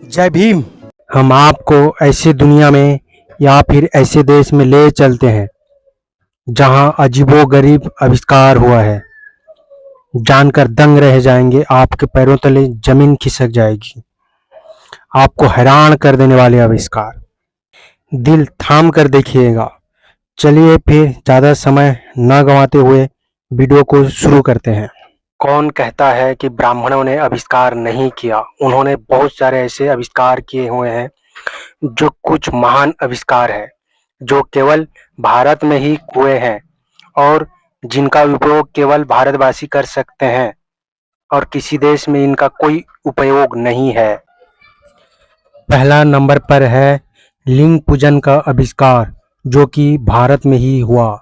जय भीम। हम आपको ऐसी दुनिया में या फिर ऐसे देश में ले चलते हैं जहां अजीबोगरीब आविष्कार हुआ है। जानकर दंग रह जाएंगे, आपके पैरों तले जमीन खिसक जाएगी। आपको हैरान कर देने वाले आविष्कार, दिल थाम कर देखिएगा। चलिए फिर ज़्यादा समय न गंवाते हुए वीडियो को शुरू करते हैं। कौन कहता है कि ब्राह्मणों ने आविष्कार नहीं किया? उन्होंने बहुत सारे ऐसे आविष्कार किए हुए हैं जो कुछ महान आविष्कार है, जो केवल भारत में ही हुए हैं और जिनका उपयोग केवल भारतवासी कर सकते हैं और किसी देश में इनका कोई उपयोग नहीं है। पहला नंबर पर है लिंग पूजन का आविष्कार, जो कि भारत में ही हुआ।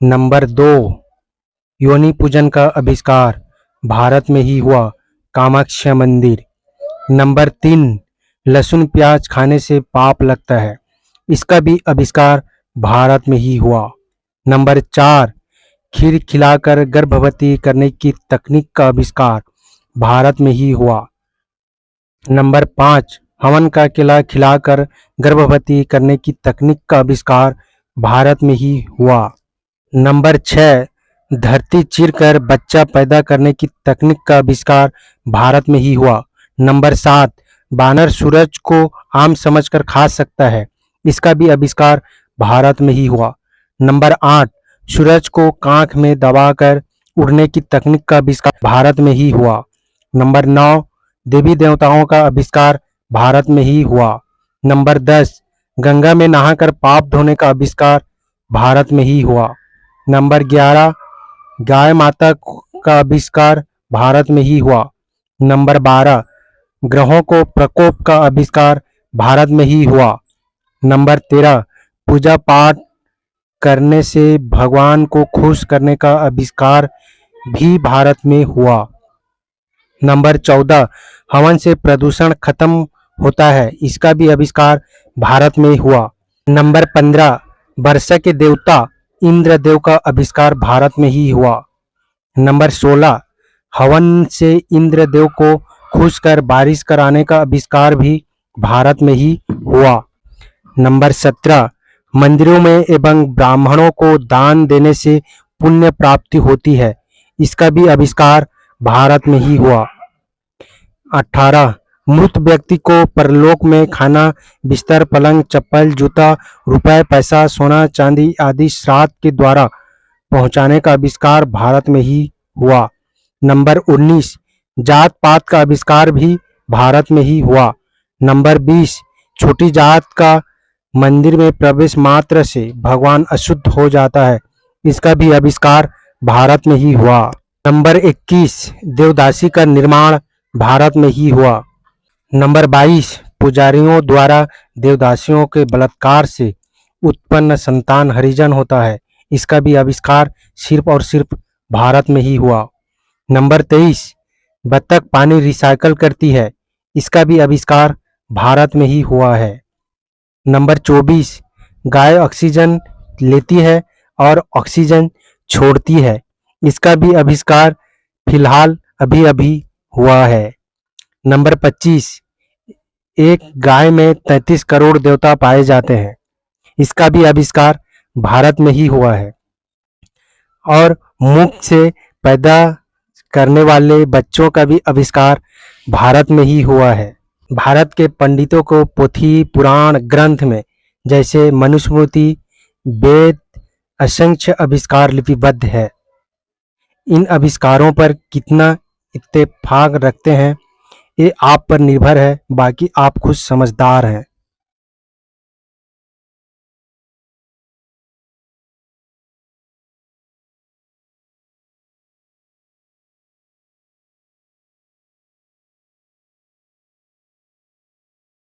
नंबर 2, योनि पूजन का आविष्कार, भारत में ही हुआ, कामाख्या मंदिर। नंबर 3, लहसुन प्याज खाने से पाप लगता है, इसका भी आविष्कार भारत में ही हुआ। नंबर 4, खीर खिलाकर गर्भवती करने की तकनीक का आविष्कार, भारत में ही हुआ। नंबर 5, हवन का केला खिलाकर गर्भवती करने की तकनीक का आविष्कार, भारत में ही हुआ। नंबर 6, धरती चीरकर बच्चा पैदा करने की तकनीक का आविष्कार, भारत में ही हुआ। नंबर 7, बानर सूरज को आम समझकर खा सकता है, इसका भी आविष्कार भारत में ही हुआ। नंबर 8, सूरज को कांख में दबाकर उड़ने की तकनीक का आविष्कार, भारत में ही हुआ। नंबर 9, देवी देवताओं का आविष्कार, भारत में ही हुआ। नंबर 10, गंगा में नहाकर पाप धोने का आविष्कार, भारत में ही हुआ। नंबर 11, गाय माता का आविष्कार, भारत में ही हुआ। नंबर 12, ग्रहों को प्रकोप का आविष्कार, भारत में ही हुआ। नंबर 13, पूजा पाठ करने से भगवान को खुश करने का आविष्कार भी भारत में हुआ। नंबर 14, हवन से प्रदूषण खत्म होता है, इसका भी आविष्कार भारत में हुआ। नंबर 15, वर्षा के देवता इंद्रदेव का आविष्कार भारत में ही हुआ। नंबर 16, हवन से इंद्रदेव को खुश कर बारिश कराने का आविष्कार भी भारत में ही हुआ। नंबर 17, मंदिरों में एवं ब्राह्मणों को दान देने से पुण्य प्राप्ति होती है, इसका भी आविष्कार भारत में ही हुआ। 18, मृत व्यक्ति को परलोक में खाना, बिस्तर, पलंग, चप्पल, जूता, रुपए, पैसा, सोना, चांदी आदि श्राद्ध के द्वारा पहुंचाने का आविष्कार भारत में ही हुआ। नंबर 19, जात पात का आविष्कार भी भारत में ही हुआ। नंबर 20, छोटी जात का मंदिर में प्रवेश मात्र से भगवान अशुद्ध हो जाता है, इसका भी आविष्कार भारत में ही हुआ। नंबर 21, देवदासी का निर्माण भारत में ही हुआ। नंबर 22, पुजारियों द्वारा देवदासियों के बलात्कार से उत्पन्न संतान हरिजन होता है, इसका भी आविष्कार सिर्फ और सिर्फ भारत में ही हुआ। नंबर 23, बत्तख पानी रिसाइकल करती है, इसका भी आविष्कार भारत में ही हुआ है। नंबर 24, गाय ऑक्सीजन लेती है और ऑक्सीजन छोड़ती है, इसका भी आविष्कार फिलहाल अभी अभी हुआ है। नंबर 25, एक गाय में 33 करोड़ देवता पाए जाते हैं, इसका भी आविष्कार भारत में ही हुआ है। और मुख से पैदा करने वाले बच्चों का भी आविष्कार भारत में ही हुआ है। भारत के पंडितों को पोथी पुराण ग्रंथ में जैसे मनुस्मृति, वेद, असंख्य आविष्कार लिपिबद्ध है। इन आविष्कारों पर कितना इत्तेफाक रखते हैं ये आप पर निर्भर है, बाकी आप खुद समझदार हैं।